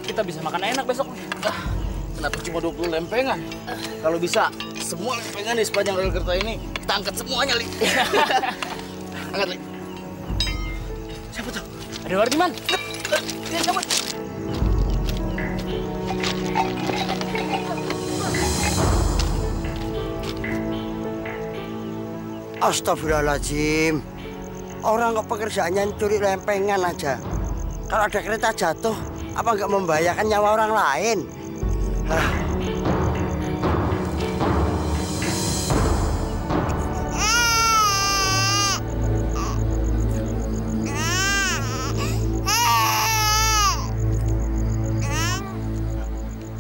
kita bisa makan enak besok. Kenapa cuma 20 lempengan? Kalau bisa, semua lempengan di sepanjang rel kereta ini, kita angkat semuanya, Li. Angkat, Li. Siapa tuh? Ada Wardiman. Dia cabut. Astagfirullahaladzim. Orang kok pekerjaannya curi lempengan aja. Kalau ada kereta jatuh, apa nggak membahayakan nyawa orang lain?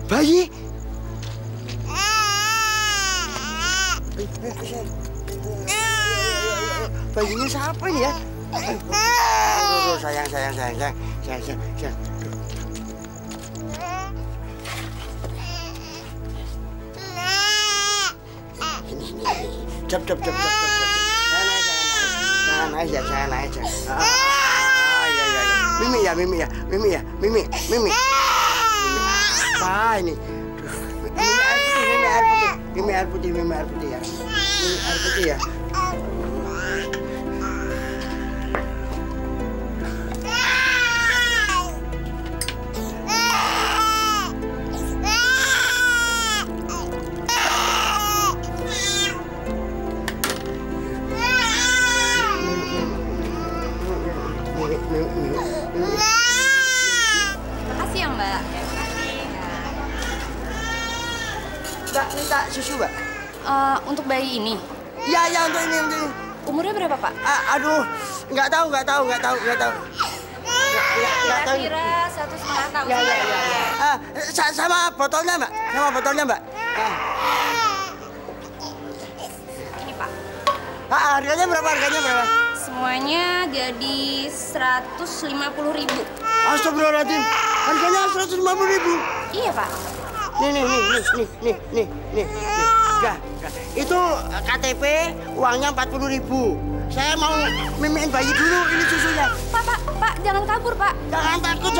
Bayi? Bayinya siapa ini ya? Sayang. Jap. Jangan naik. Mimi ya. Apa ini? Mimi air putih ya. Mimi air putih ya. Makasih ya, Mbak. Mbak, minta susu, Mbak? Untuk bayi ini? Ya, untuk ini. Umurnya berapa, Pak? Aduh, nggak tahu. Kira-kira 1,5 tahun. Ya. Sama botolnya, Mbak. Ini, Pak. Harganya berapa? Semuanya jadi 150.000. Astagfirullahaladzim. Harganya 150.000. Iya, Pak. Nih. Dah. Itu KTP, uangnya 40.000. Saya mau mimiin bayi dulu, ini susunya. Pak, jangan kabur, Pak. Jangan takut.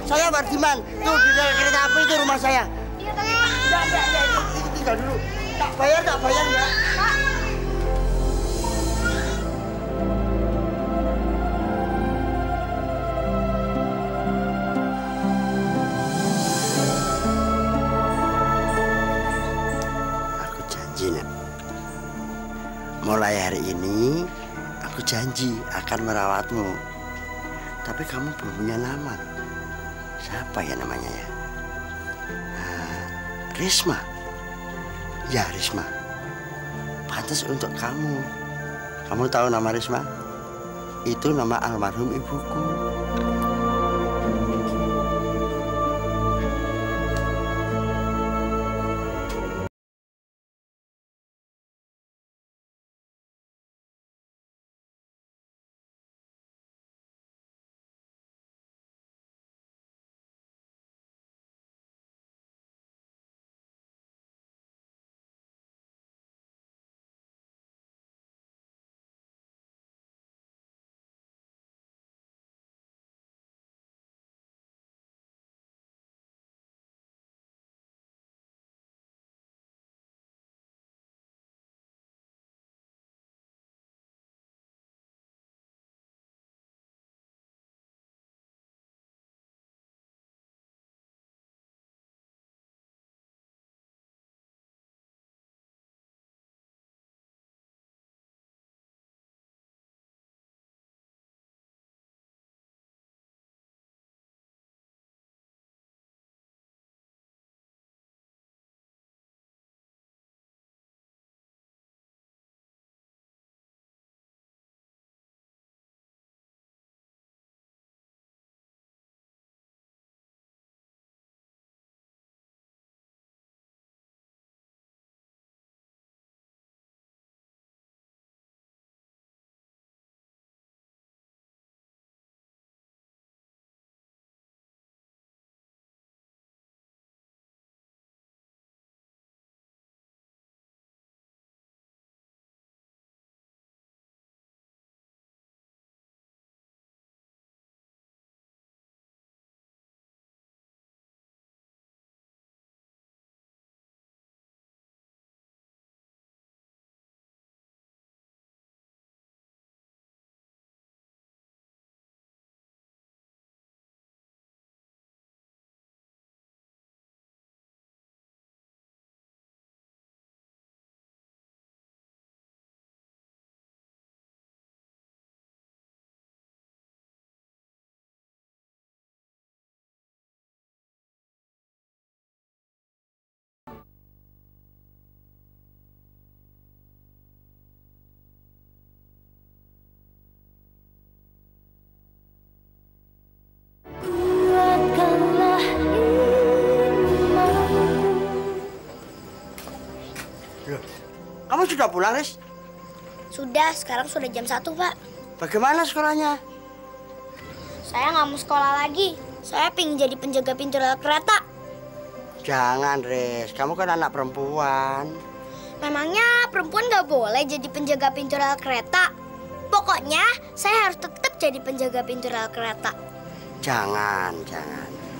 Saya Wardiman. Tuh, di rel kereta api itu rumah saya. Iya, tapi Pak. Enggak. Ini tinggal dulu. Tak bayar, Mbak. Pak. Mulai hari ini, aku janji akan merawatmu. Tapi kamu belum punya nama. Siapa ya namanya ya? Risma. Ya, Risma. Pantas untuk kamu. Kamu tahu nama Risma? Itu nama almarhum ibuku. sudah pulang, Riz? Sudah, sekarang sudah jam 1, Pak. Bagaimana sekolahnya? Saya nggak mau sekolah lagi. Saya pengen jadi penjaga pintu rel kereta. Jangan, Riz. Kamu kan anak perempuan. Memangnya perempuan nggak boleh jadi penjaga pintu rel kereta? Pokoknya saya harus tetap jadi penjaga pintu rel kereta. Jangan.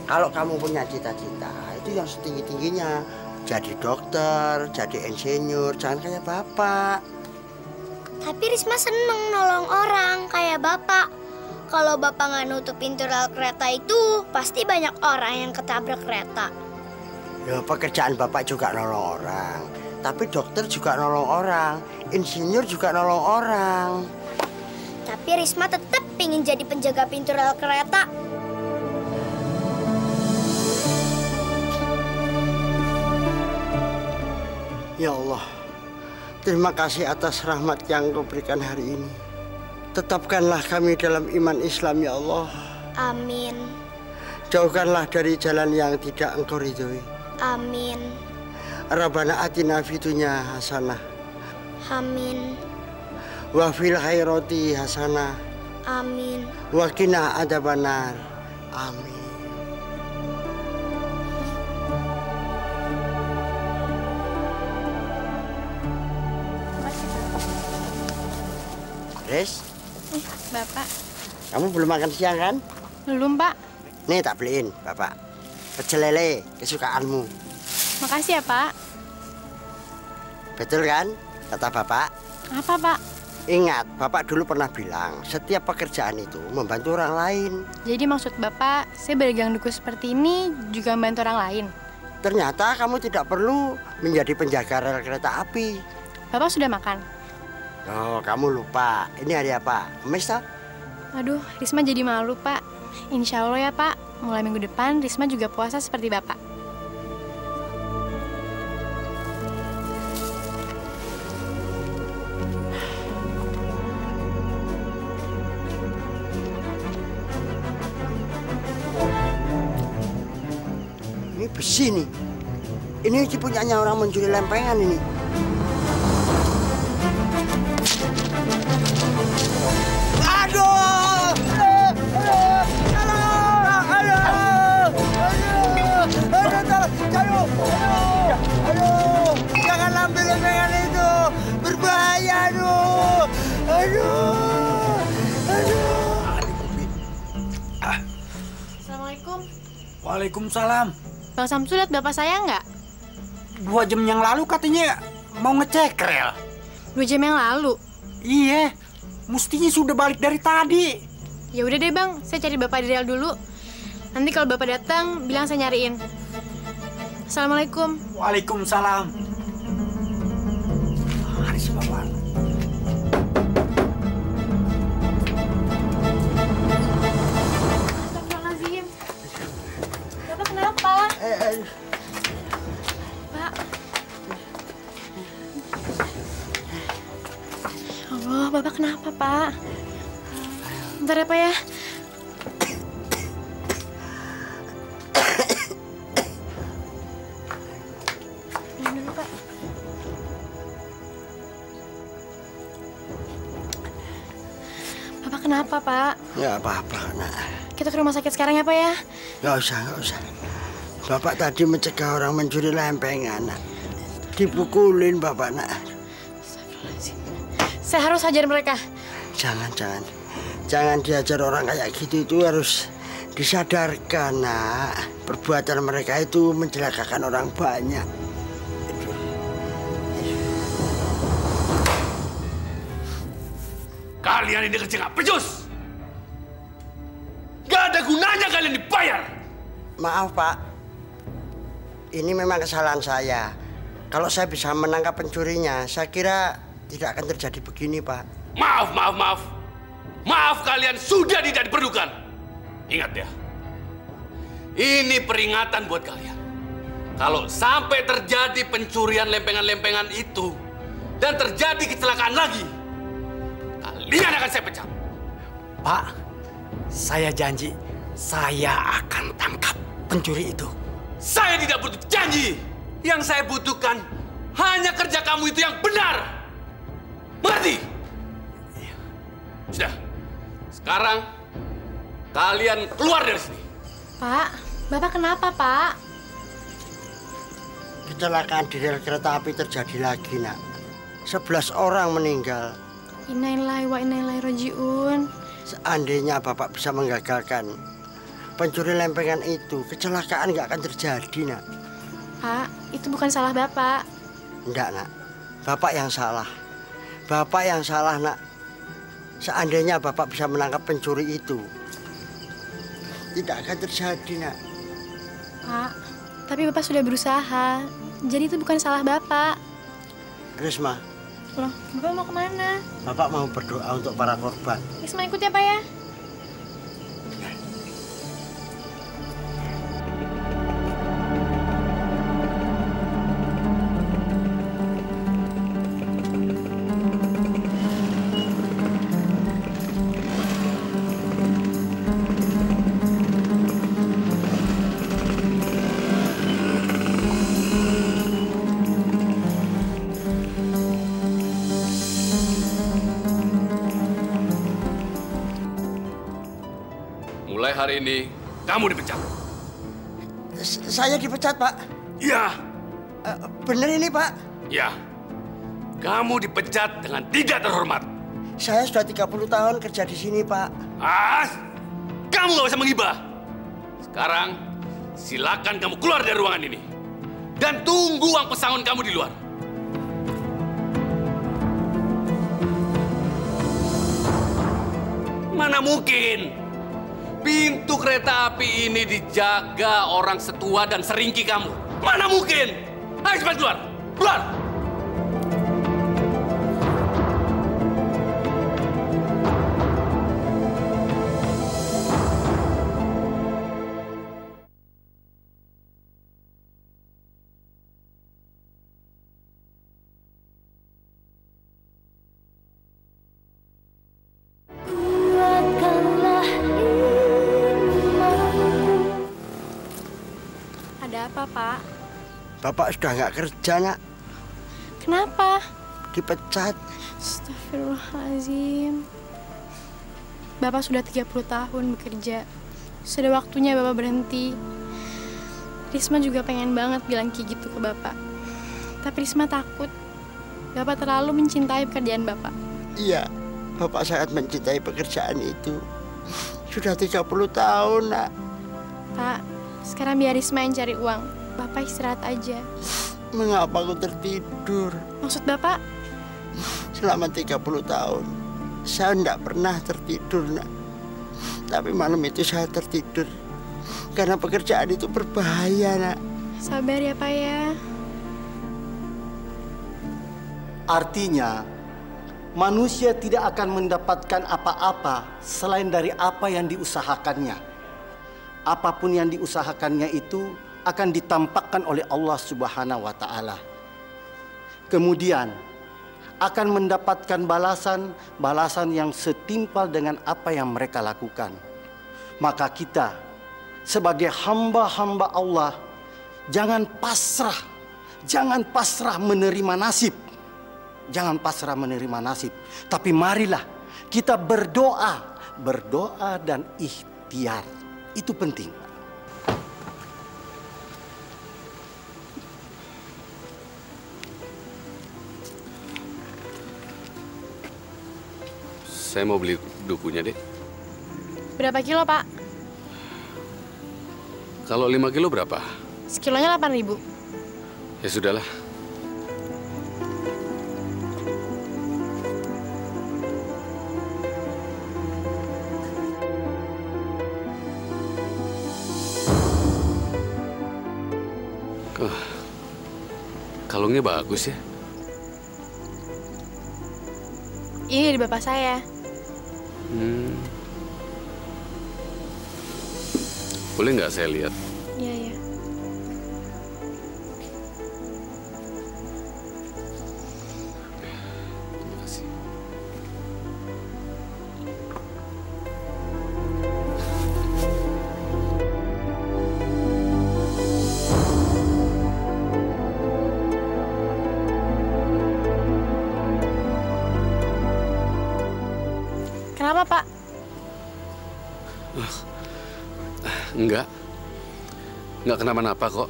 Kalau kamu punya cita-cita, itu yang setinggi-tingginya. Jadi dokter, jadi insinyur, jangan kayak Bapak. Tapi Risma seneng nolong orang kayak Bapak. Kalau Bapak nggak nutup pintu rel kereta itu, pasti banyak orang yang ketabrak kereta. Ya, pekerjaan Bapak juga nolong orang. Tapi dokter juga nolong orang. Insinyur juga nolong orang. Tapi Risma tetap ingin jadi penjaga pintu rel kereta. Ya Allah, terima kasih atas rahmat yang Kau berikan hari ini. Tetapkanlah kami dalam iman Islam, ya Allah. Amin. Jauhkanlah dari jalan yang tidak Engkau ridhoi. Amin. Rabbana atina fid dunya hasanah. Amin. Wa fil khairati hasanah. Amin. Wa qina adzabannar. Amin. Riz, Bapak. kamu belum makan siang kan? Belum, Pak. Nih tak beliin, Bapak. Pecel lele kesukaanmu. Makasih ya, Pak. Betul kan, kata Bapak? Apa, Pak? Ingat, Bapak dulu pernah bilang, setiap pekerjaan itu membantu orang lain. Jadi maksud Bapak, saya bergang duku seperti ini juga membantu orang lain? Ternyata kamu tidak perlu menjadi penjaga rel kereta api. Bapak sudah makan? Oh, kamu lupa. Ini hari apa? Kamis toh? Aduh, Risma jadi malu, Pak. Insya Allah ya, Pak. Mulai minggu depan, Risma juga puasa seperti Bapak. Ini besi nih. Ini punyanya orang mencuri lempengan ini. Aduh! Aduh! Jangan ambil lempengan itu. Berbahaya, aduh! Assalamualaikum. Waalaikumsalam. Bang Samsu lihat Bapak saya nggak? 2 jam yang lalu katanya mau ngecek rel. 2 jam yang lalu? Iya, mestinya sudah balik dari tadi. Ya udah deh, Bang. Saya cari Bapak di rel dulu. Nanti kalau Bapak datang, bilang saya nyariin. Assalamualaikum. Waalaikumsalam. Mana sih Bapak? Astagfirullahaladzim. Bapak kenapa? Pak. Allah, Bapak kenapa, Pak? Bentar ya, Pak ya. Minum dulu, Pak. Bapak kenapa, Pak? Nggak apa-apa, nak. Kita ke rumah sakit sekarang ya, Pak ya? Nggak usah. Bapak tadi mencegah orang mencuri lempengan, nak. Dipukulin Bapak, nak. Saya harus hajar mereka. Jangan diajar orang kayak gitu. Itu harus disadarkan, nak. Perbuatan mereka itu mencelakakan orang banyak. Kalian ini kerja nggak becus. Nggak ada gunanya kalian dibayar. Maaf, Pak. Ini memang kesalahan saya. Kalau saya bisa menangkap pencurinya, saya kira tidak akan terjadi begini, Pak. Maaf. Maaf kalian sudah tidak diperlukan. Ingat ya, ini peringatan buat kalian. Kalau sampai terjadi pencurian lempengan-lempengan itu dan terjadi kecelakaan lagi, kalian akan saya pecat. Pak, saya janji saya akan tangkap pencuri itu. Saya tidak butuh janji. Yang saya butuhkan hanya kerja kamu itu yang benar. Mengerti? Sudah. Sekarang kalian keluar dari sini. Pak, Bapak kenapa, Pak? Kecelakaan di rel kereta api terjadi lagi, Nak. 11 orang meninggal. Innalillahi wa inna ilaihi rajiun. Seandainya Bapak bisa menggagalkan pencuri lempengan itu, kecelakaan nggak akan terjadi, Nak. Pak, itu bukan salah Bapak. Enggak, Nak. Bapak yang salah. Bapak yang salah, Nak. Seandainya Bapak bisa menangkap pencuri itu, tidak akan terjadi, Nak. Pak, tapi Bapak sudah berusaha. Jadi itu bukan salah Bapak. Risma, Loh, Bapak mau kemana? Bapak mau berdoa untuk para korban. Risma ikut ya, Pak ya? Mulai hari ini, kamu dipecat. Saya dipecat, Pak. Ya, Bener ini, Pak. ya. Kamu dipecat dengan tidak terhormat. Saya sudah 30 tahun kerja di sini, Pak. Kamu gak usah menggibah. Sekarang, silakan kamu keluar dari ruangan ini. Dan tunggu uang pesangon kamu di luar. Mana mungkin? Pintu kereta api ini dijaga orang setua dan seringki kamu. Mana mungkin? Ayo cepat keluar! Keluar! Ada apa, Pak? Bapak sudah nggak kerja, Nak. Kenapa? Dipecat. Astagfirullahaladzim. Bapak sudah 30 tahun bekerja. Sudah waktunya Bapak berhenti. Risma juga pengen banget bilang kayak gitu ke Bapak. Tapi Risma takut. Bapak terlalu mencintai pekerjaan Bapak. Iya, Bapak sangat mencintai pekerjaan itu. Sudah 30 tahun, Nak. Pak, sekarang biar Risma yang cari uang. Bapak istirahat aja. Mengapa aku tertidur? Maksud Bapak? Selama 30 tahun, saya tidak pernah tertidur, Nak. Tapi malam itu saya tertidur. Karena pekerjaan itu berbahaya, Nak. Sabar ya, Pak ya. Artinya, manusia tidak akan mendapatkan apa-apa selain dari apa yang diusahakannya. Apapun yang diusahakannya itu akan ditampakkan oleh Allah Subhanahu wa Ta'ala. Kemudian akan mendapatkan balasan yang setimpal dengan apa yang mereka lakukan. Maka kita sebagai hamba-hamba Allah jangan pasrah menerima nasib. Jangan pasrah menerima nasib, tapi marilah kita berdoa dan ikhtiar. Itu penting. Saya mau beli dukunya, Dek. Berapa kilo, Pak? Kalau 5 kilo berapa? Sekilonya 8.000. Ya sudahlah. Kalungnya bagus ya. Ini dari bapak saya. Boleh nggak saya lihat? Iya, iya. Terima kasih. Enggak kenapa-napa kok.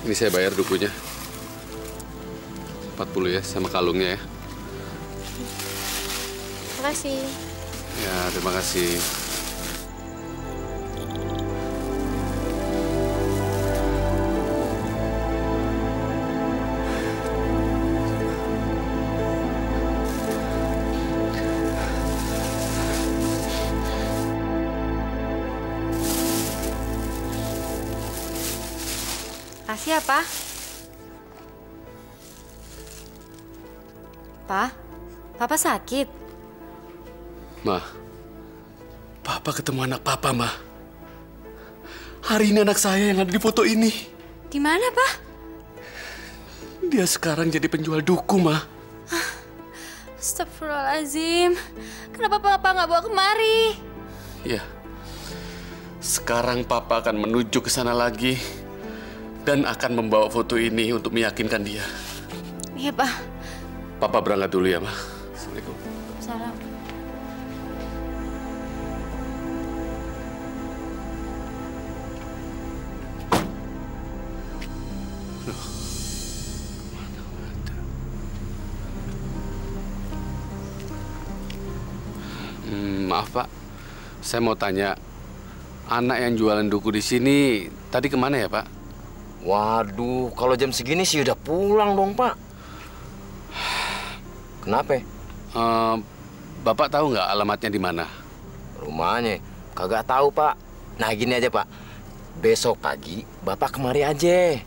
Ini saya bayar dukunya. 40 ya, sama kalungnya ya. Makasih. Ya, terima kasih. Makasih ya, Pak. Pak, Papa sakit. Ma, Papa ketemu anak Papa, Ma. Hari ini anak saya yang ada di foto ini. Di mana, Pak? Dia sekarang jadi penjual duku, Ma. Astagfirullahaladzim. Kenapa Papa nggak bawa kemari? Ya, sekarang Papa akan menuju ke sana lagi dan akan membawa foto ini untuk meyakinkan dia. Iya, Pak. Papa berangkat dulu ya, Ma. Assalamualaikum. Salam. Maaf, Pak. Saya mau tanya, anak yang jualan duku di sini tadi kemana ya, Pak? Waduh, kalau jam segini sih udah pulang dong, Pak. Kenapa? Bapak tahu nggak alamatnya di mana? Rumahnya kagak tahu, Pak. Nah, gini aja, Pak. Besok pagi Bapak kemari aja.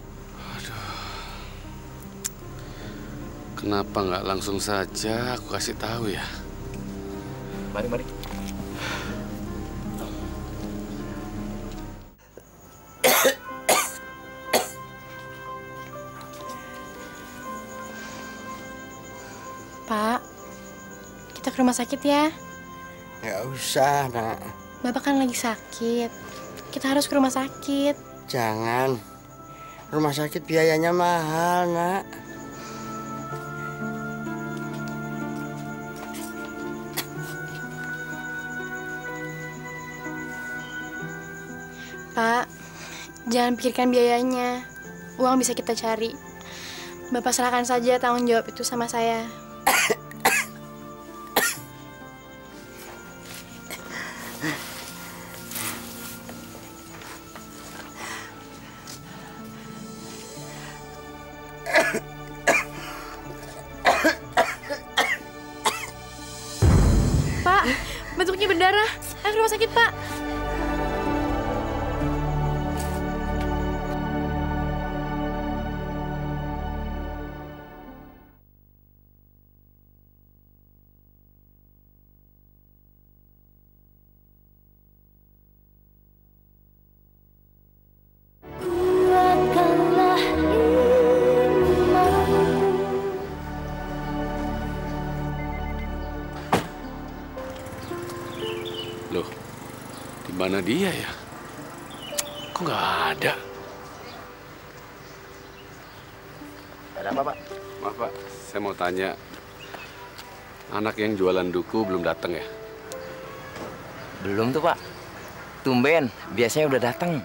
Kenapa nggak langsung saja aku kasih tahu ya? Mari. Pak, kita ke rumah sakit ya. Nggak usah, Nak. Bapak kan lagi sakit. Kita harus ke rumah sakit. Jangan. Rumah sakit biayanya mahal, Nak. Pak, jangan pikirkan biayanya. Uang bisa kita cari. Bapak serahkan saja tanggung jawab itu sama saya. Pak, batuknya berdarah. Ayo ke rumah sakit, Pak. Loh, di mana dia ya? Kok nggak ada? Ada apa, Pak? Maaf, Pak. Saya mau tanya, anak yang jualan duku belum datang ya? Belum tuh, Pak. Tumben, biasanya udah datang.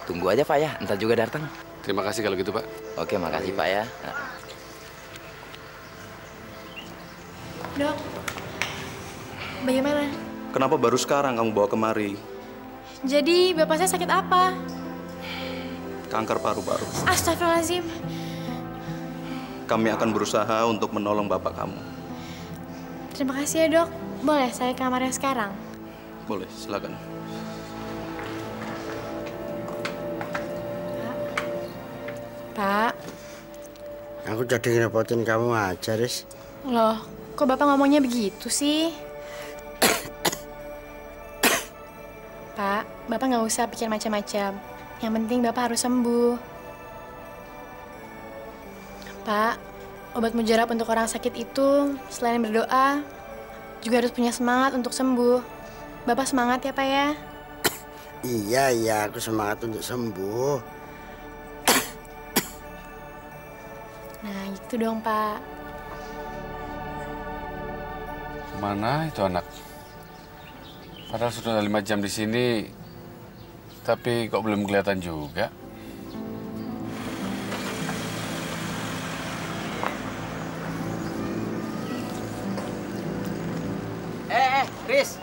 Tunggu aja, Pak ya, ntar juga datang. Terima kasih kalau gitu, Pak. Oke, makasih, Pak ya. Dok, bagaimana? Kenapa baru sekarang kamu bawa kemari? Jadi, bapak saya sakit apa? Kanker paru-paru. Astagfirullahaladzim. Kami akan berusaha untuk menolong bapak kamu. Terima kasih ya, Dok. Boleh saya ke kamarnya sekarang? Boleh, silakan. Pak. Aku jadi ngerepotin kamu aja, Riz. Loh, kok Bapak ngomongnya begitu sih? Pak, Bapak nggak usah pikir macam-macam. Yang penting Bapak harus sembuh. Pak, obat mujarab untuk orang sakit itu selain berdoa, juga harus punya semangat untuk sembuh. Bapak semangat ya, Pak ya? Iya, aku semangat untuk sembuh. Nah, gitu dong, Pak. Mana itu anak? Padahal sudah 5 jam di sini, tapi kok belum kelihatan juga. Riz,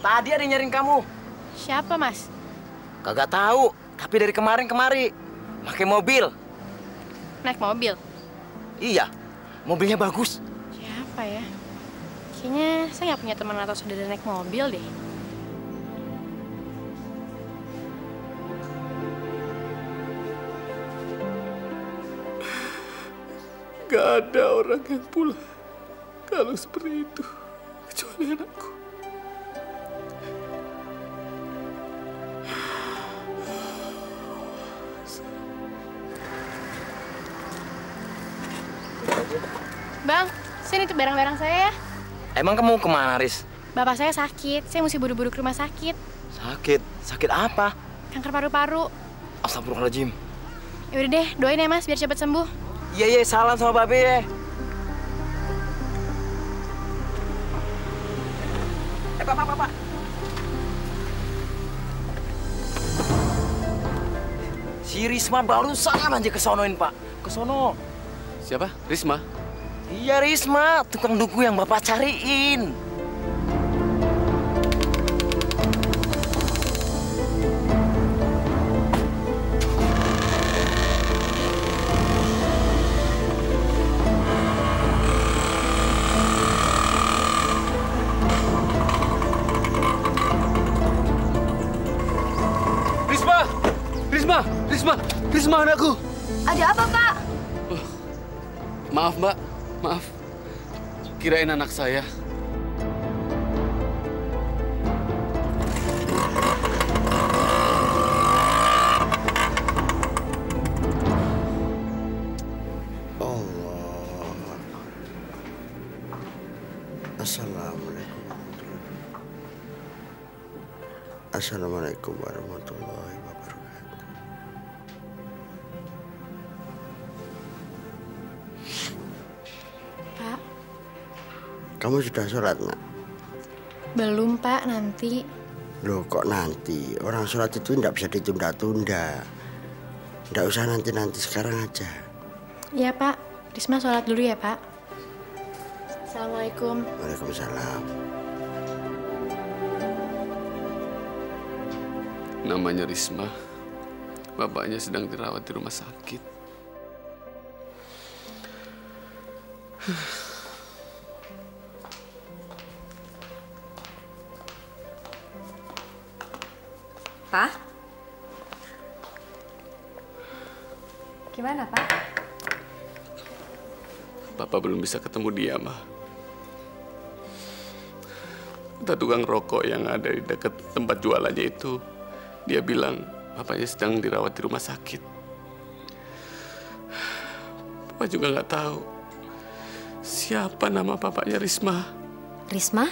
tadi ada yang nyariin kamu. Siapa, Mas? Kagak tahu, tapi dari kemarin kemari. Pakai mobil. Naik mobil? Iya, mobilnya bagus. Siapa ya? Kayaknya saya nggak punya teman atau saudara naik mobil deh. Gak ada orang yang pulang kalau seperti itu, kecuali anakku. Bang, sini tuh barang-barang saya ya. Emang kamu kemana, Riz? Bapak saya sakit, saya mesti buru-buru ke rumah sakit. Sakit? Sakit apa? Kanker paru-paru. Astagfirullahaladzim. Ya udah deh, doain ya Mas biar cepat sembuh. Iya, salam sama Babe ya. Pak. Si Risma barusan aja kesonoin, Pak. Kesono. Siapa? Risma? Iya, Risma. Tukang duku yang Bapak cariin. Risma anakku. Ada apa, Pak? Maaf, Mbak. Maaf. Kirain anak saya. Allah. Assalamualaikum. Assalamualaikum warahmatullahi wabarakatuh. Pak. Kamu sudah sholat, Nak? Belum, Pak. Nanti. Loh, kok nanti? Orang sholat itu tidak bisa ditunda-tunda. Tidak usah nanti-nanti, sekarang aja. Iya, Pak. Risma sholat dulu ya, Pak. Assalamualaikum. Waalaikumsalam. Namanya Risma. Bapaknya sedang dirawat di rumah sakit. Pak? Gimana, Pak? Bapak belum bisa ketemu dia, Ma. Kata tukang rokok yang ada di dekat tempat jualannya itu, dia bilang bapaknya sedang dirawat di rumah sakit. Bapak juga nggak tahu siapa nama bapaknya Risma. Risma?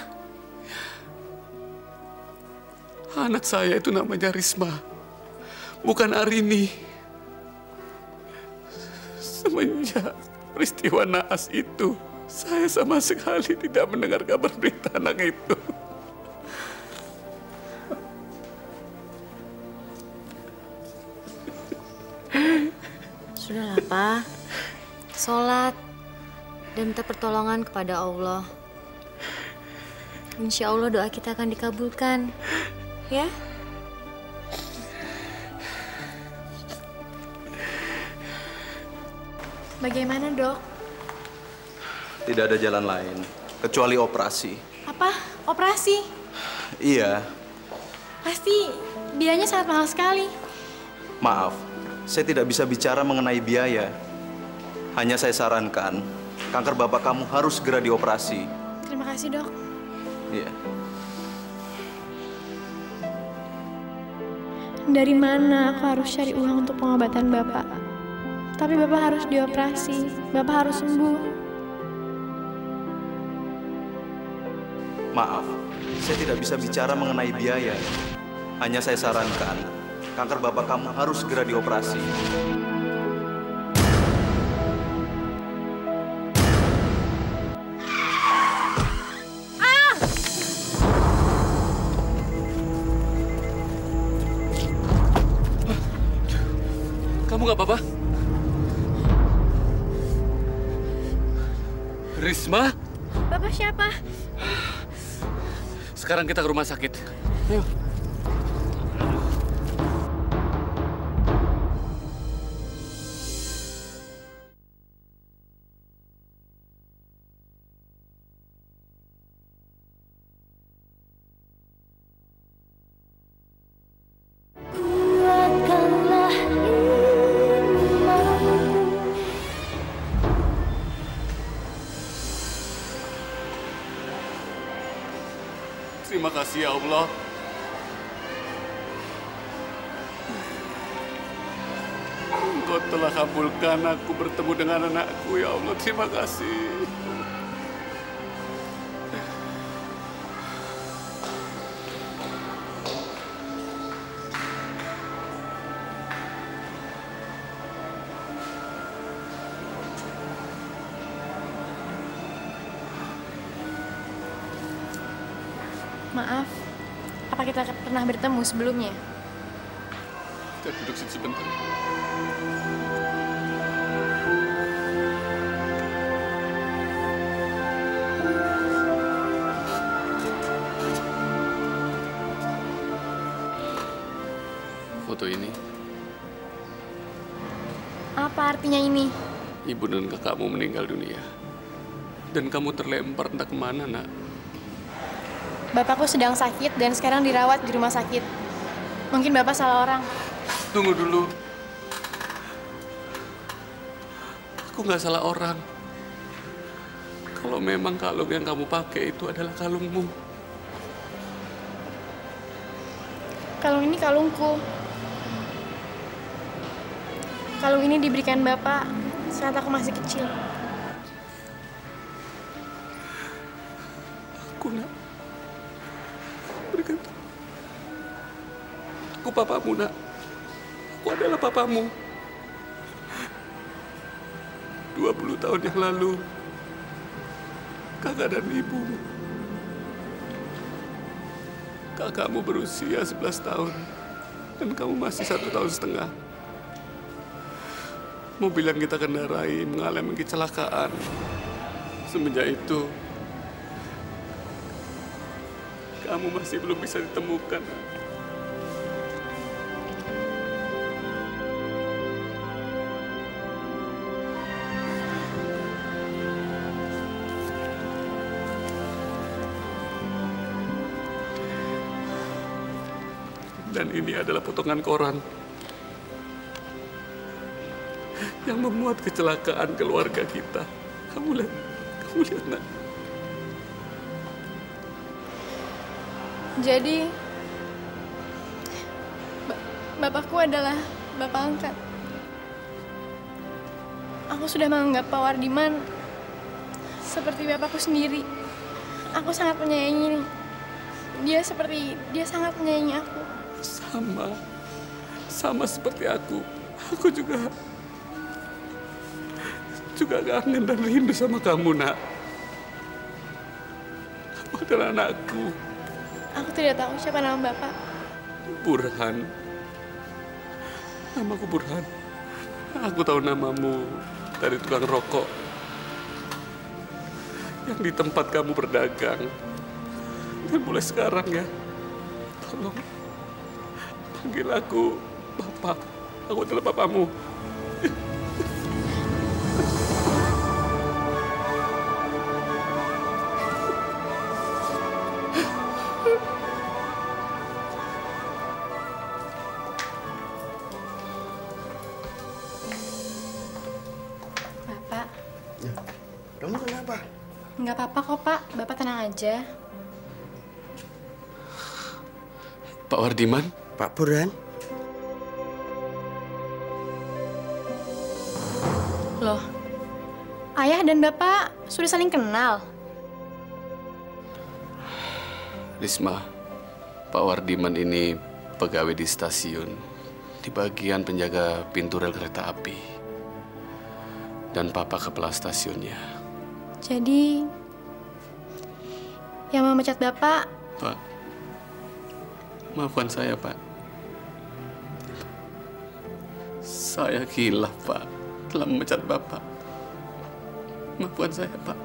Anak saya itu namanya Risma, bukan Arini. Semenjak peristiwa naas itu, saya sama sekali tidak mendengar kabar berita anak itu. Sudahlah, Pak. Sholat dan minta pertolongan kepada Allah. Insya Allah doa kita akan dikabulkan. Ya? Bagaimana, Dok? Tidak ada jalan lain, kecuali operasi. Apa? Operasi? Iya, Pasti biayanya sangat mahal sekali. maaf. Saya tidak bisa bicara mengenai biaya. Hanya saya sarankan, kanker bapak kamu harus segera dioperasi. Terima kasih, Dok. Iya. Dari mana aku harus cari uang untuk pengobatan Bapak? Tapi Bapak harus dioperasi. Bapak harus sembuh. Maaf, saya tidak bisa bicara mengenai biaya. Hanya saya sarankan, kanker bapak kamu harus segera dioperasi. Kamu nggak apa-apa? Risma? Bapak siapa? Sekarang kita ke rumah sakit. Ayo. Terima kasih ya Allah. Engkau telah kabulkan aku bertemu dengan anakku ya Allah. Terima kasih. Maaf, apa kita pernah bertemu sebelumnya? Kita duduk situ sebentar. Foto ini, Apa artinya ini? ibu dan kakakmu meninggal dunia. Dan kamu terlempar entah kemana, nak. Bapakku sedang sakit dan sekarang dirawat di rumah sakit. Mungkin Bapak salah orang. Tunggu dulu. Aku nggak salah orang. Kalau memang kalung yang kamu pakai itu adalah kalungmu. Kalung ini kalungku. Kalung ini diberikan Bapak saat aku masih kecil. Aku nak. Berikan. Aku papamu, nak. Aku adalah papamu. 20 tahun yang lalu, kakak dan ibumu. Kakakmu berusia 11 tahun, dan kamu masih 1,5 tahun. Mobil yang kita kendarai mengalami kecelakaan. Semenjak itu, kamu masih belum bisa ditemukan. Dan ini adalah potongan koran yang memuat kecelakaan keluarga kita. Kamu lihat nak. Jadi, bapakku adalah bapak angkat. Aku sudah menganggap Pak Wardiman seperti bapakku sendiri. Aku sangat menyayangi dia dia sangat menyayangi aku. Sama seperti aku. Aku juga kangen dan rindu sama kamu, nak. Kamu adalah anakku. Aku tidak tahu siapa nama Bapak. Burhan. Namaku Burhan. Aku tahu namamu dari tukang rokok yang di tempat kamu berdagang. Dan mulai sekarang ya, tolong panggil aku Bapak. Aku adalah papamu. Bapak. Ya, kamu kenapa? Nggak apa-apa kok, Pak. Bapak tenang aja. Pak Wardiman? Pak Burhan? Loh, ayah dan bapak sudah saling kenal? Risma, Pak Wardiman ini pegawai di stasiun, di bagian penjaga pintu rel kereta api. Dan Papa kepala stasiunnya. Jadi, yang memecat Bapak... Pak, maafkan saya, Pak. Saya khilaf, Pak. Telah memecat Bapak. Maafkan saya, Pak.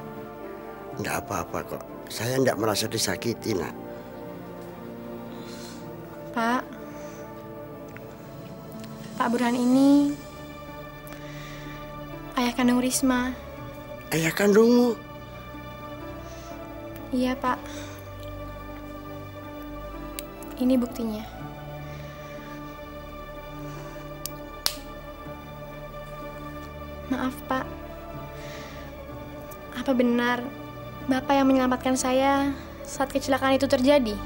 Enggak apa-apa kok. Saya enggak merasa disakiti, Nak. Pak Burhan ini ayah kandung Risma. Ayah kandungmu? Iya, Pak. Ini buktinya. Maaf, Pak. Apa benar Bapak yang menyelamatkan saya saat kecelakaan itu terjadi?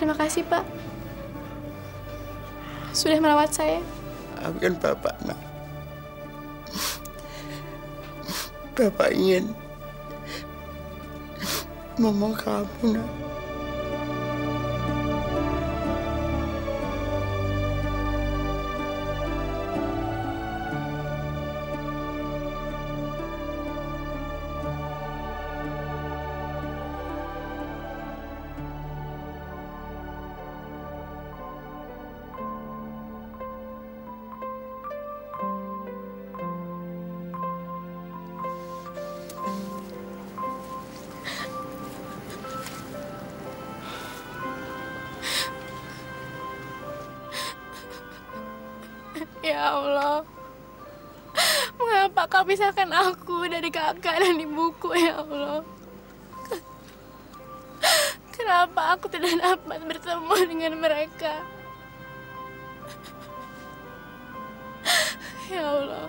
Terima kasih, Pak. Sudah merawat saya. Maafkan Bapak, Nak. Bapak ingin ngomong kamu, Nak. Ya Allah, mengapa kau pisahkan aku dari kakak dan ibuku, ya Allah? Kenapa aku tidak dapat bertemu dengan mereka? Ya Allah,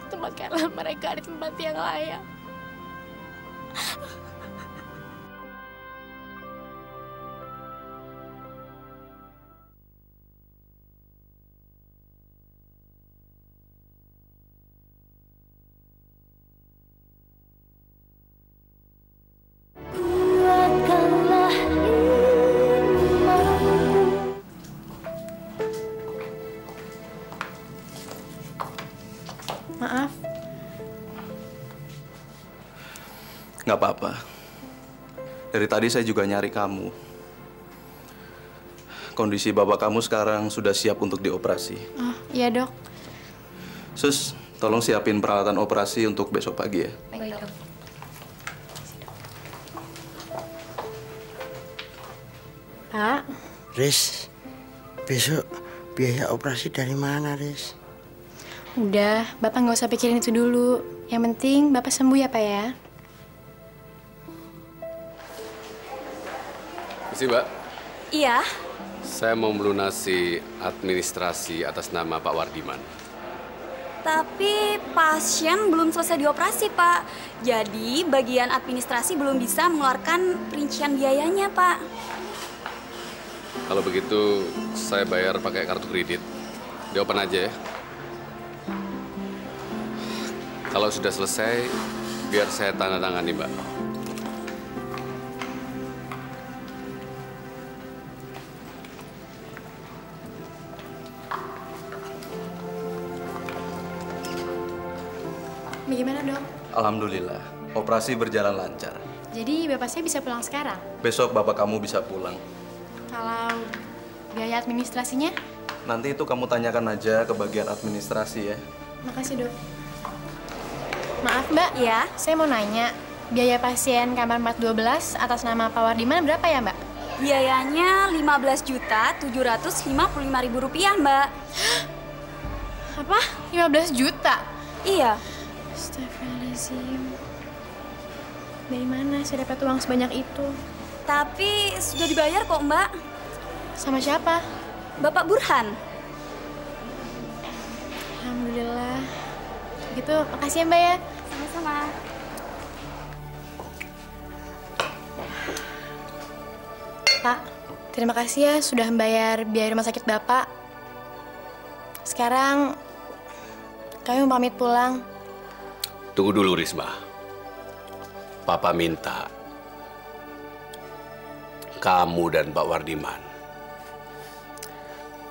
tempatkanlah mereka di tempat yang layak. Maaf. Nggak apa-apa. Dari tadi saya juga nyari kamu. Kondisi bapak kamu sekarang sudah siap untuk dioperasi. Oh, iya, Dok. Sus, tolong siapin peralatan operasi untuk besok pagi ya. Baik, Dok. Pak. Riz, besok biaya operasi dari mana, Riz? Udah, Bapak nggak usah pikirin itu dulu. Yang penting Bapak sembuh ya, Pak ya. Misi, Mbak. Iya. Saya mau melunasi administrasi atas nama Pak Wardiman. Tapi pasien belum selesai dioperasi, Pak. Jadi bagian administrasi belum bisa mengeluarkan rincian biayanya, Pak. Kalau begitu, saya bayar pakai kartu kredit. Diopen aja ya. Kalau sudah selesai, biar saya tanda tangani, Mbak. Bagaimana, Dok? Alhamdulillah, operasi berjalan lancar. Jadi Bapak saya bisa pulang sekarang? Besok bapak kamu bisa pulang. Kalau biaya administrasinya? Nanti itu kamu tanyakan aja ke bagian administrasi ya. Makasih, Dok. Maaf, Mbak. Ya. Saya mau nanya, biaya pasien kamar 412 atas nama Pak Wardiman berapa ya, Mbak? Biayanya Rp15.755.000, Mbak. Apa? 15 juta? Iya. Astagfirullahaladzim. Dari mana saya dapat uang sebanyak itu? Tapi sudah dibayar kok, Mbak. Sama siapa? Bapak Burhan. Alhamdulillah. Gitu, makasih ya, Mbak ya. Sama-sama. Pak, terima kasih ya sudah membayar biaya rumah sakit Bapak. Sekarang kami mau pamit pulang. Tunggu dulu, Risma. Papa minta kamu dan Pak Wardiman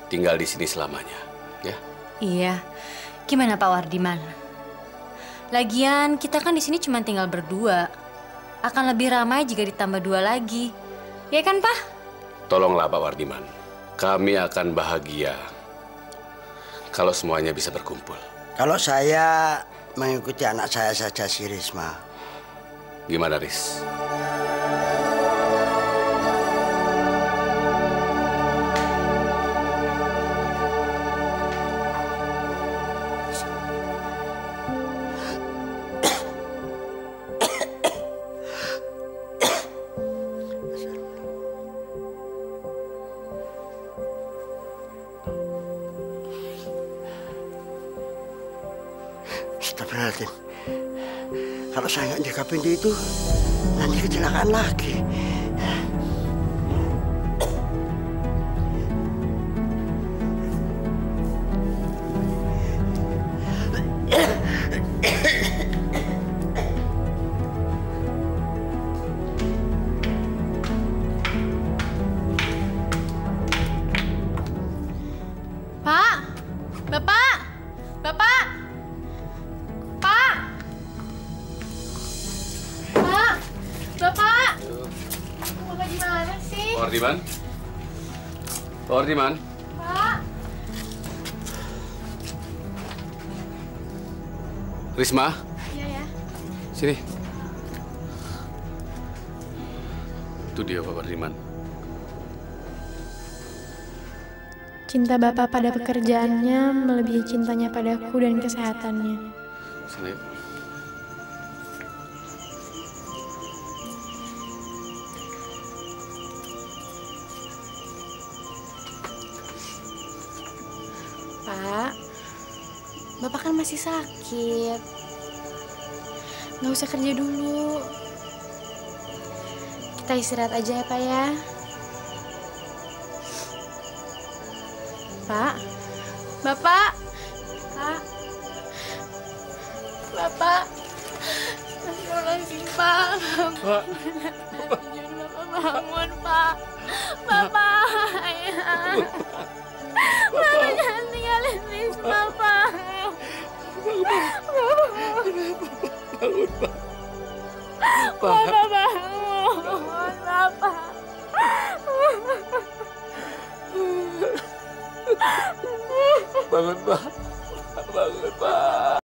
tinggal di sini selamanya, ya? Iya. Gimana Pak Wardiman? Lagian kita kan di sini cuma tinggal berdua. Akan lebih ramai jika ditambah 2 lagi. Ya kan, Pak? Tolonglah Pak Wardiman. Kami akan bahagia kalau semuanya bisa berkumpul. Kalau saya mengikuti anak saya saja si Risma. Gimana, Riz? Astagfirullahaladzim. Kalau saya nggak jaga pintu itu, nanti kecelakaan lagi. Pak! Bapak! Bapak! Pak! Pak! Bapak! Bapak gimana sih? Pak Wardiman? Pak Wardiman? Pak! Risma? Iya ya. Sini. Itu dia Pak Wardiman. Cinta Bapak pada pekerjaannya melebihi cintanya padaku dan kesehatannya. Sini. Pak, Bapak kan masih sakit. Nggak usah kerja dulu. Kita istirahat aja ya, Pak ya. Pak, Bapak, Pak, Bapak, astagfirullahaladzim, Pak. Pak. Bapak bangun, Pak. Bapak, ayah. Bapak jangan tinggalin Risma, Pak. Bangun, Pak. Bapak bangun, Bapak. Bangun, Pak. Bangun, Pak.